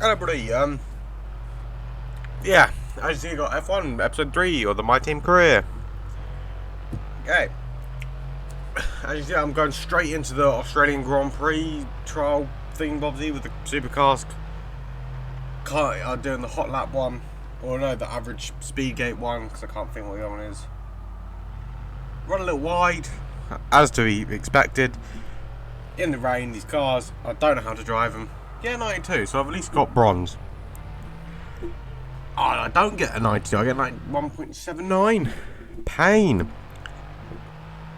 Hello, buddy. Yeah, as you got F1 episode 3 of the My Team career. Okay, as you see, I'm going straight into the Australian Grand Prix trial thingy-bobsy with the supercars. Doing the hot lap one, or no, the average speed gate one, because I can't think what the other one is. Run a little wide, as to be expected. In the rain, these cars, I don't know how to drive them. Yeah, 92, so I've at least got bronze. Oh, I don't get a 92, I get like 1.79. Pain.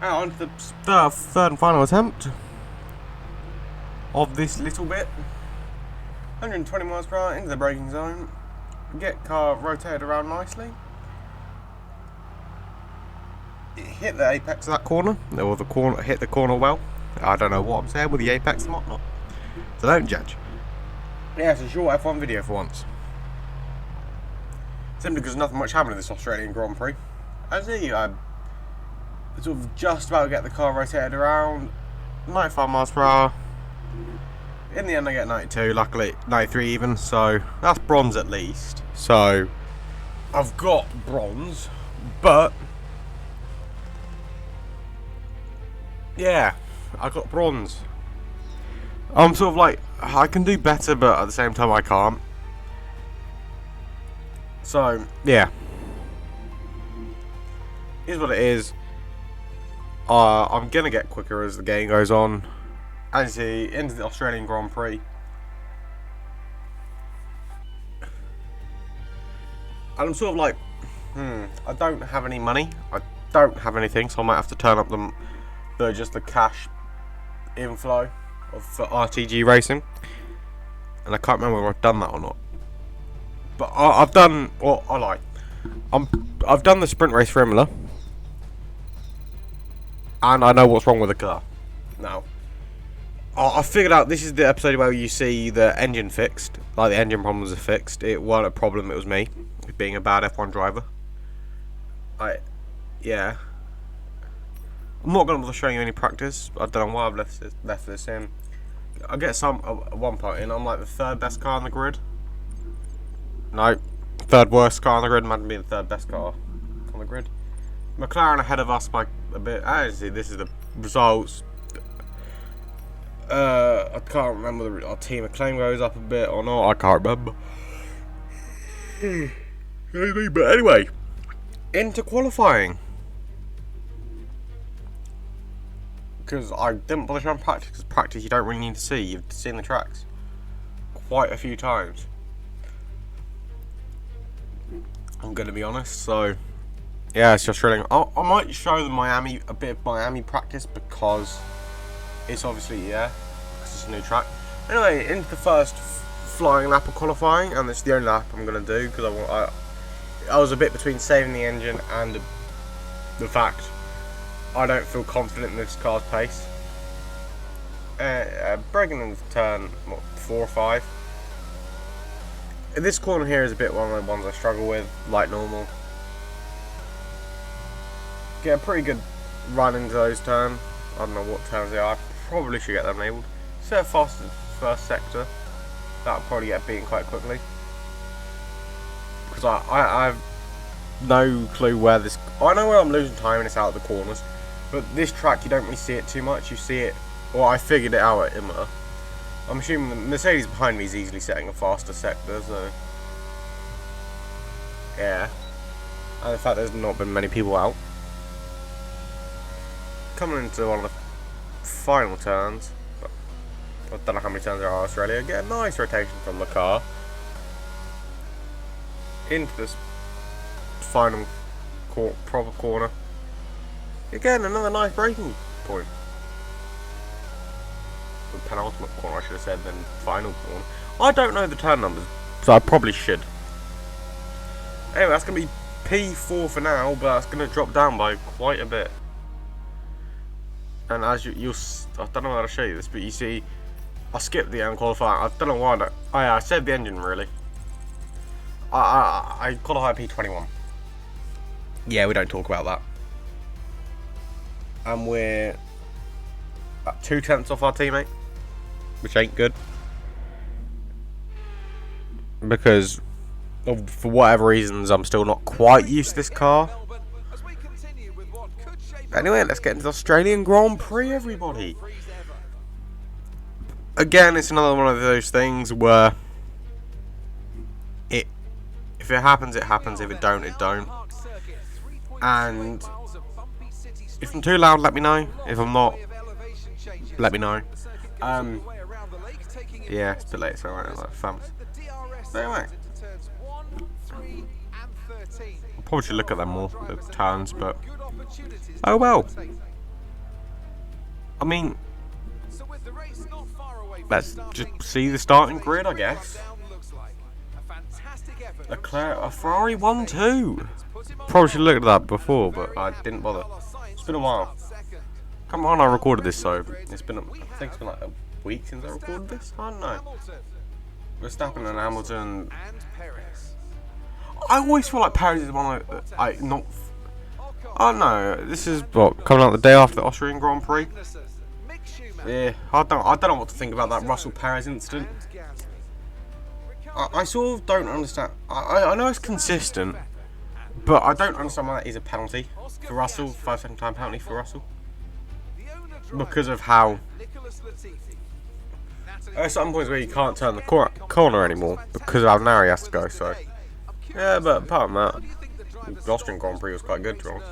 Now on to the third and final attempt of this little bit. 120 miles per hour into the braking zone. Get car rotated around nicely. Hit the apex of that corner, or the corner, hit the corner well. I don't know what I'm saying with the apex and whatnot, so don't judge. Yeah, it's a short F1 video for once. Simply because nothing much happened in this Australian Grand Prix. As I sort of just about to get the car rotated around, 95 miles per hour. In the end I get 92, luckily 93 even, so that's bronze at least. So I've got bronze, but yeah, I got bronze. I'm sort of like, I can do better, but at the same time I can't. So yeah, here's what it is. I'm gonna get quicker as the game goes on. As you see, into the Australian Grand Prix. And I'm sort of like, I don't have any money. I don't have anything, so I might have to turn up the cash inflow for RTG racing. And I can't remember whether I've done that or not. But I've done, or I like, I've done the sprint race formula. And I know what's wrong with the car. Now, I figured out this is the episode where you see the engine fixed. Like, the engine problems are fixed. It wasn't a problem, it was me. Being a bad F1 driver. Yeah. I'm not going to bother showing you any practice. I don't know why I've left this in. I get some at one point in. I'm like the third best car on the grid. No. Third worst car on the grid. Imagine being the third best car on the grid. McLaren ahead of us by a bit. As you see, this is the results. I can't remember our team acclaim goes up a bit or not. I can't remember. But anyway, into qualifying. Because I didn't bother showing practice, because practice you don't really need to see. You've seen the tracks quite a few times. I'm going to be honest, so yeah, it's just thrilling. I might show them a bit of Miami practice, because it's obviously, because it's a new track. Anyway, into the first flying lap of qualifying, and it's the only lap I'm going to do, because I was a bit between saving the engine and the fact I don't feel confident in this car's pace. Braking into turn 4 or 5. This corner here is a bit one of the ones I struggle with, like normal. Get a pretty good run into those turns. I don't know what turns they are. I probably should get them enabled. Set fastest first sector. That'll probably get beaten quite quickly. Because I have no clue where this... I know where I'm losing time and it's out of the corners. But this track, you don't really see it too much. You see it... Well, I figured it out at Imola. I'm assuming the Mercedes behind me is easily setting a faster sector, so... Yeah. And the fact there's not been many people out. Coming into one of the final turns. But I don't know how many turns there are in Australia. Get a nice rotation from the car. Into this final proper corner. Again, another nice braking point. The penultimate corner, I should have said, then final corner. I don't know the turn numbers, so I probably should. Anyway, that's going to be P4 for now, but that's going to drop down by quite a bit. And as you'll, I don't know how to show you this, but you see, I skipped the end qualifying. I don't know why. Oh yeah, I saved the engine really. I qualified P21. Yeah, we don't talk about that. And we're about 2/10 off our teammate, which ain't good. because for whatever reasons I'm still not quite used to this car. Anyway, let's get into the Australian Grand Prix, everybody. Again, it's another one of those things where if it happens, it happens. If it don't, it don't. And if I'm too loud, let me know. If I'm not, let me know. Yeah, it's a bit late, so I like fans. Anyway, I probably should look at them more, the turns, but oh well. I mean, let's just see the starting grid, I guess. A Ferrari 1-2. Probably should have looked at that before, but I didn't bother. It's been a while. Come on, I recorded this, so it's been. I think it's been like a week since I recorded this. I don't know. Verstappen and Hamilton. I always feel like Perez is one of I not. I don't know. This is what coming out the day after the Austrian Grand Prix. Yeah, I don't know what to think about that Russell Perez incident. I sort of don't understand. I know it's consistent, but I don't understand why that is a penalty for Russell. 5-second time penalty for Russell because of how. There are some points where you can't turn the corner anymore because of how narrow he has to go. So yeah, but apart from that, the Austrian Grand Prix was quite good, to be honest.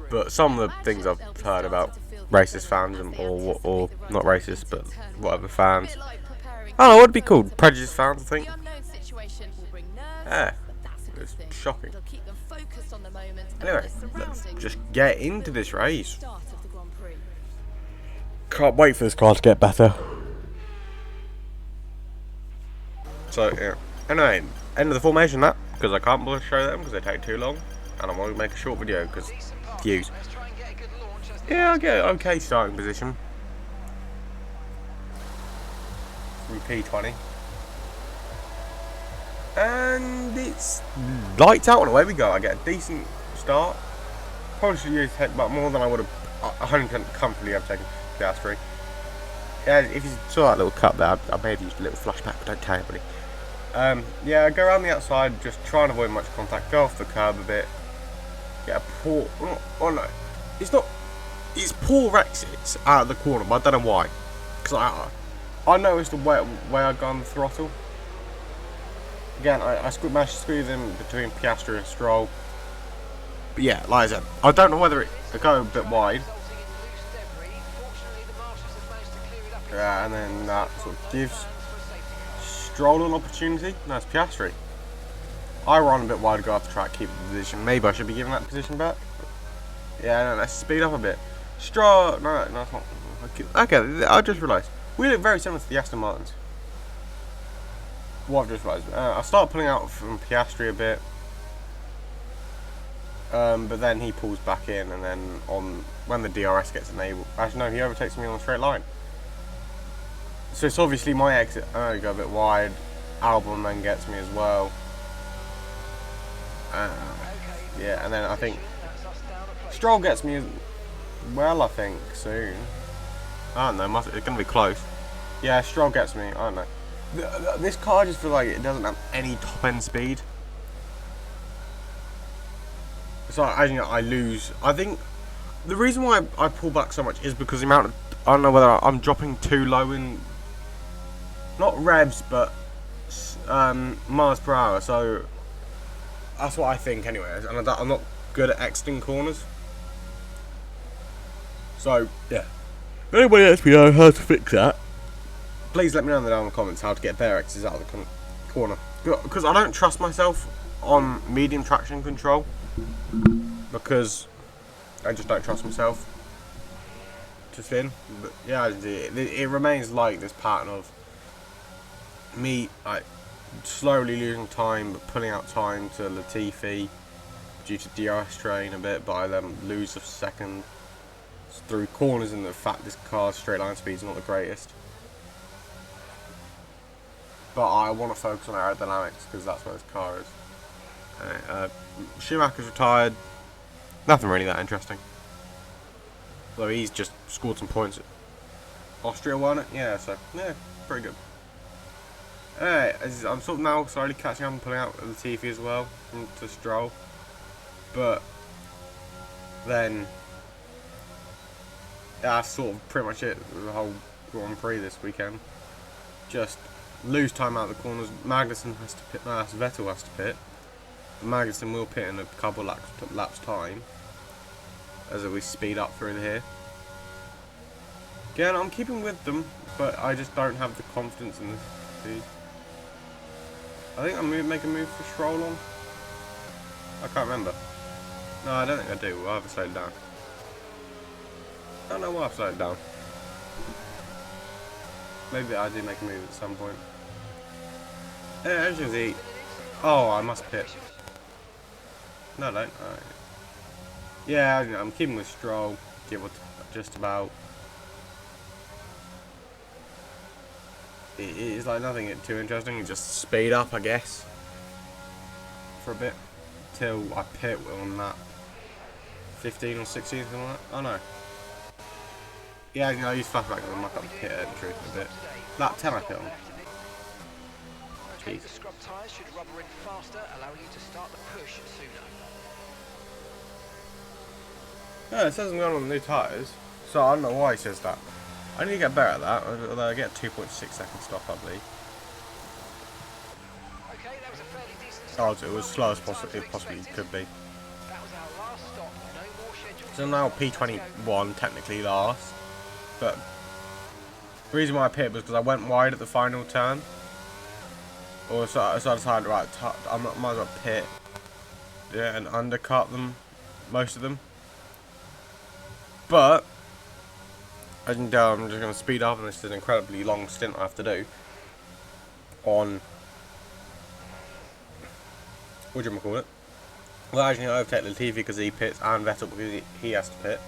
But some of the things I've heard about racist fans or not racist, but whatever fans. I don't know, what would be called? Prejudice fans, I think. Yeah, it's shocking. Anyway, let's just get into this race. Can't wait for this car to get better. So, yeah. Anyway, end of the formation that, because I can't bother to show them because they take too long. And I want to make a short video because views. Yeah, I get an okay starting position. From P20. And it's lights out and away we go. I get a decent start. Probably should use head, but more than I would have 100% comfortably have taken Piastri. Yeah, if you saw that little cut there, I may have used a little flashback, but don't tell anybody. Yeah, go around the outside, just try and avoid much contact, go off the curb a bit, get a poor, oh no, it's poor exits out of the corner, but I don't know why, because I noticed the way I got on the throttle. Again, I managed to squeeze in between Piastri and Stroll, but yeah, like I said, I don't know whether it go a bit wide. Yeah, and then that sort of gives Stroll an opportunity. No, it's Piastri. I run a bit wide, go off the track, keep the position. Maybe I should be giving that position back. Yeah, no, let's speed up a bit. Stroll, no, it's not. Okay, I just realised we look very similar to the Aston Martins. What I've just realised, I start pulling out from Piastri a bit, but then he pulls back in, and then when the DRS gets enabled, actually no, he overtakes me on a straight line. So it's obviously my exit. I go a bit wide. Albon then gets me as well. Yeah, and then I think Stroll gets me as well. I think soon. I don't know. It's going to be close. Yeah, Stroll gets me. I don't know. This car just feels like it doesn't have any top end speed. So as you know, I lose. I think the reason why I pull back so much is because the amount of, I don't know whether I'm dropping too low in. Not revs, but miles per hour. So that's what I think, anyways. And I'm not good at exiting corners. So yeah. If anybody lets me know how to fix that, please let me know down in the comments how to get better exits out of the corner. Because I don't trust myself on medium traction control. Because I just don't trust myself to spin. But yeah, it remains like this pattern of me like slowly losing time but pulling out time to Latifi due to DRS train a bit, but I then lose a second through corners, and the fact this car's straight line speed is not the greatest. But I want to focus on aerodynamics because that's where this car is. Schumacher's retired. Nothing really that interesting. Though he's just scored some points. Austria won it, yeah, so yeah, pretty good. Anyway, I'm sort of now slowly catching up and pulling out Latifi as well to Stroll. But then that's sort of pretty much it. The whole Grand Prix this weekend. Just lose time out of the corners. Magnussen has to pit. No, Vettel has to pit. Magnussen will pit in a couple laps time as we speed up through here. Again, I'm keeping with them, but I just don't have the confidence in this speed. I think I'm make a move for Stroll on. I can't remember. No, I don't think I do. I'll have to slow it down. I don't know why I've slowed it down. Maybe I do make a move at some point. Yeah, as you can see. Oh, I must pit. No, I don't. Alright. Yeah, I'm keeping with Stroll. Give it just about. It's like nothing too interesting. You just speed up, I guess, for a bit till I pit on that 15 or 16, something like that. Oh no. Yeah, I use flashback and muck up the pit entry a bit. Lap 10 I pit on. Okay, the scrub tyres should rubber in faster, allowing you to start the push sooner. Yeah, it says I'm going on the new tyres, so I don't know why he says that. I need to get better at that, although I get 2.6 second stop, I believe. Okay, that was a fairly decent stop. Oh, it was slow as it possibly could be. That was our last stop. No more scheduled. So now P21 technically last, but the reason why I pitted was because I went wide at the final turn. Or so I decided, right, I might as well pit, yeah, and undercut them, most of them. But as you can tell, I'm just going to speed up, and this is an incredibly long stint I have to do on, what do you call it? Well, actually, I overtake Latifi because he pits, and Vettel because he has to pit.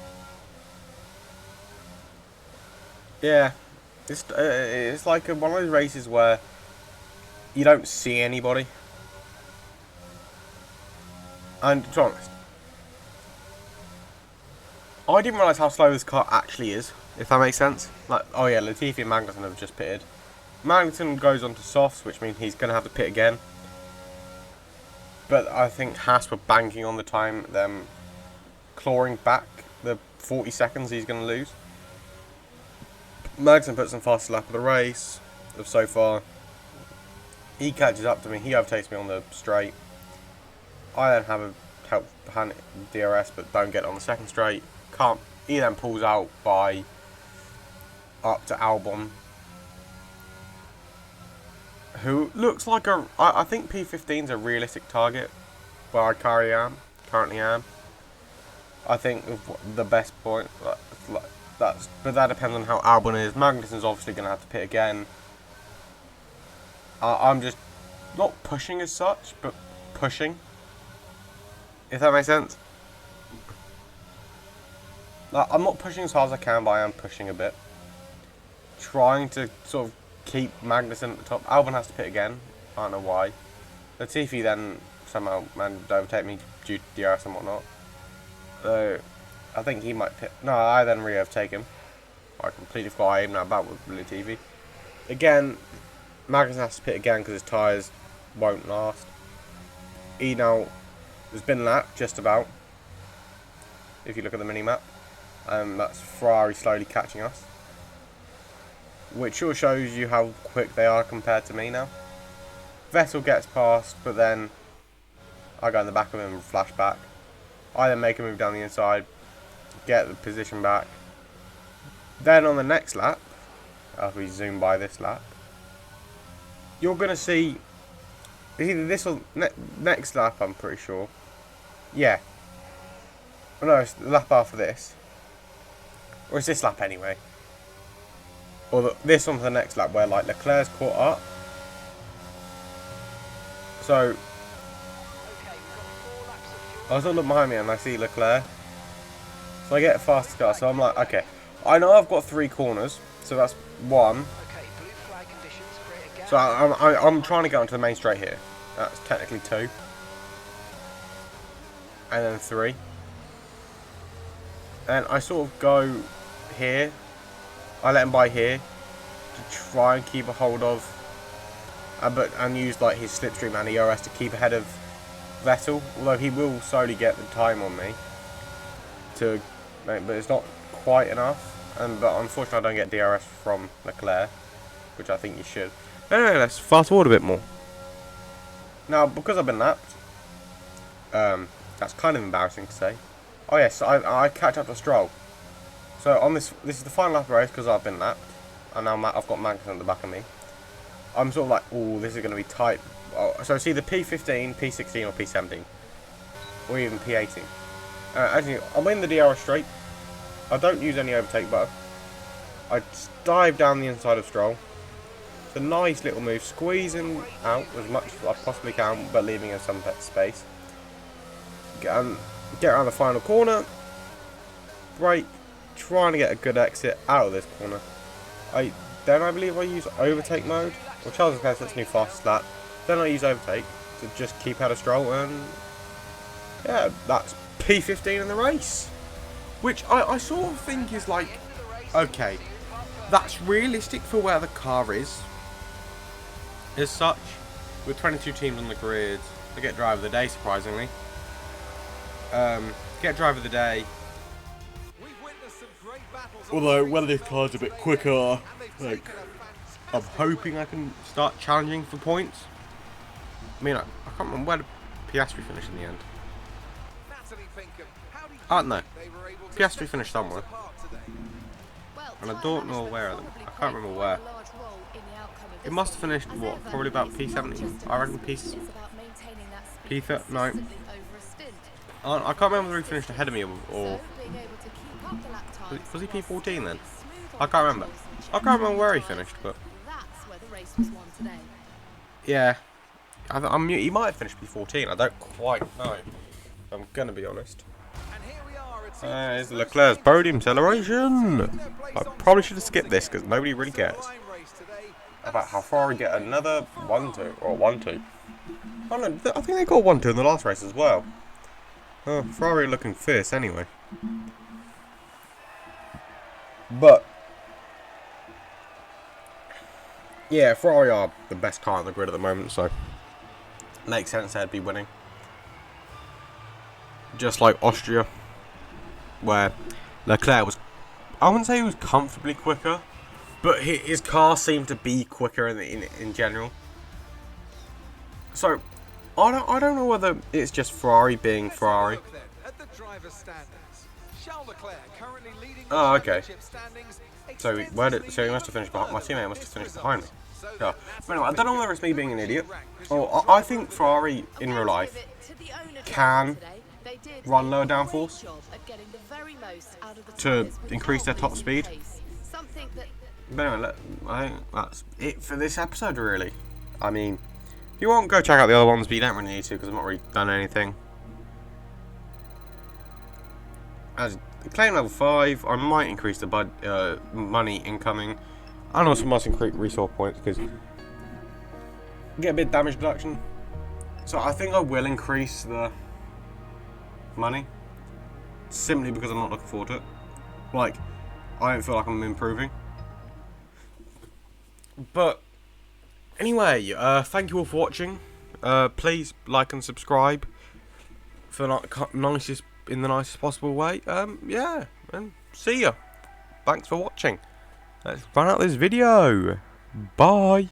Yeah, it's like one of those races where you don't see anybody. And to be honest, I didn't realise how slow this car actually is, if that makes sense. Like, oh yeah, Latifi and Magnussen have just pitted. Magnussen goes on to softs, which means he's going to have to pit again. But I think Haas were banking on the time, them clawing back the 40 seconds he's going to lose. Magnussen puts in fastest lap of the race so far. He catches up to me, he overtakes me on the straight. I then have a help hand DRS, but don't get it on the second straight. Can't. He then pulls out by up to Albon, who looks like a. I think P15 is a realistic target, where I currently am. I think the best point. But that depends on how Albon is. Magnussen's obviously going to have to pit again. I'm just not pushing as such, but pushing. If that makes sense. Like, I'm not pushing as hard as I can, but I am pushing a bit. Trying to sort of keep Magnussen at the top. Albon has to pit again. I don't know why. Latifi then somehow managed to overtake me due to DRS and whatnot. So I think he might pit. No, I then re-overtake him. I completely forgot I aimed that back with Latifi. Again, Magnussen has to pit again because his tyres won't last. He now has been lapped just about. If you look at the mini-map. That's Ferrari slowly catching us. Which sure shows you how quick they are compared to me now. Vettel gets past, but then I go in the back of him and flash back. I then make a move down the inside, get the position back. Then on the next lap, if we zoom by this lap, you're going to see, it's either this or next lap, I'm pretty sure. Yeah. Oh, no, it's the lap after this. Or it's this lap anyway. Or this one's the next lap where like Leclerc's caught up. So I was looking behind me and I see Leclerc. So I get a faster car. So I'm like, okay, I know I've got 3 corners. So that's 1. So I'm trying to get onto the main straight here. That's technically 2. And then 3. And I sort of go here. I let him by here to try and keep a hold of and used like his slipstream and ERS to keep ahead of Vettel. Although he will slowly get the time on me, but it's not quite enough. But unfortunately, I don't get DRS from Leclerc, which I think you should. Anyway, let's fast forward a bit more. Now, because I've been lapped, that's kind of embarrassing to say. Oh yes, I catch up to Stroll. So on this is the final lap of the race because I've been lapped, and now I've got Magnus at the back of me. I'm sort of like, oh, this is going to be tight. Oh, so it's either P15, P16, or P17, or even P18. Actually, I'm in the DRS straight. I don't use any overtake button. I just dive down the inside of Stroll. It's a nice little move, squeezing out as much as I possibly can, but leaving him some space. Get around the final corner. Brake, trying to get a good exit out of this corner. I believe I use overtake mode. Well, Charles Leclerc sets new fastest lap. Then I use overtake to just keep out of Stroll, and yeah, that's P15 in the race. Which I sort of think is like, okay, that's realistic for where the car is. As such, with 22 teams on the grid, I get driver of the day, surprisingly. Get driver of the day. Although, whether this car's a bit quicker, like, I'm hoping I can start challenging for points. I mean, I can't remember where did Piastri finish in the end. No. Piastri finished somewhere. And I don't know where of them. I can't remember where. It must have finished, what, probably about P70? I reckon P30, no. I can't remember whether he finished ahead of me or was he P14 then? I can't remember. I can't remember where he finished, but yeah, he might have finished P14. I don't quite know. I'm gonna be honest. Here's Leclerc's podium celebration. I probably should have skipped this because nobody really cares about how far we get another 1-2 or 1-2. Oh no, I think they got 1-2 in the last race as well. Oh, Ferrari looking fierce anyway. But yeah, Ferrari are the best car on the grid at the moment, so makes sense they'd be winning. Just like Austria, where Leclerc was, I wouldn't say he was comfortably quicker, but his car seemed to be quicker in general. So I don't know whether it's just Ferrari being Ferrari. Oh, okay. So he must have finished behind my teammate. Must have finished behind me. Yeah. But anyway, I don't know whether it's me being an idiot. Or I think Ferrari in real life can run lower downforce to increase their top speed. But anyway, I think that's it for this episode, really. I mean, if you want, go check out the other ones, but you don't really need to because I've not really done anything. As claim level 5, I might increase the money incoming, and also must increase resource points because get a bit of damage deduction. So I think I will increase the money simply because I'm not looking forward to it. Like, I don't feel like I'm improving. But anyway, thank you all for watching. Please like and subscribe for in the nicest possible way. Yeah, and see ya. Thanks for watching. Let's run out this video. Bye.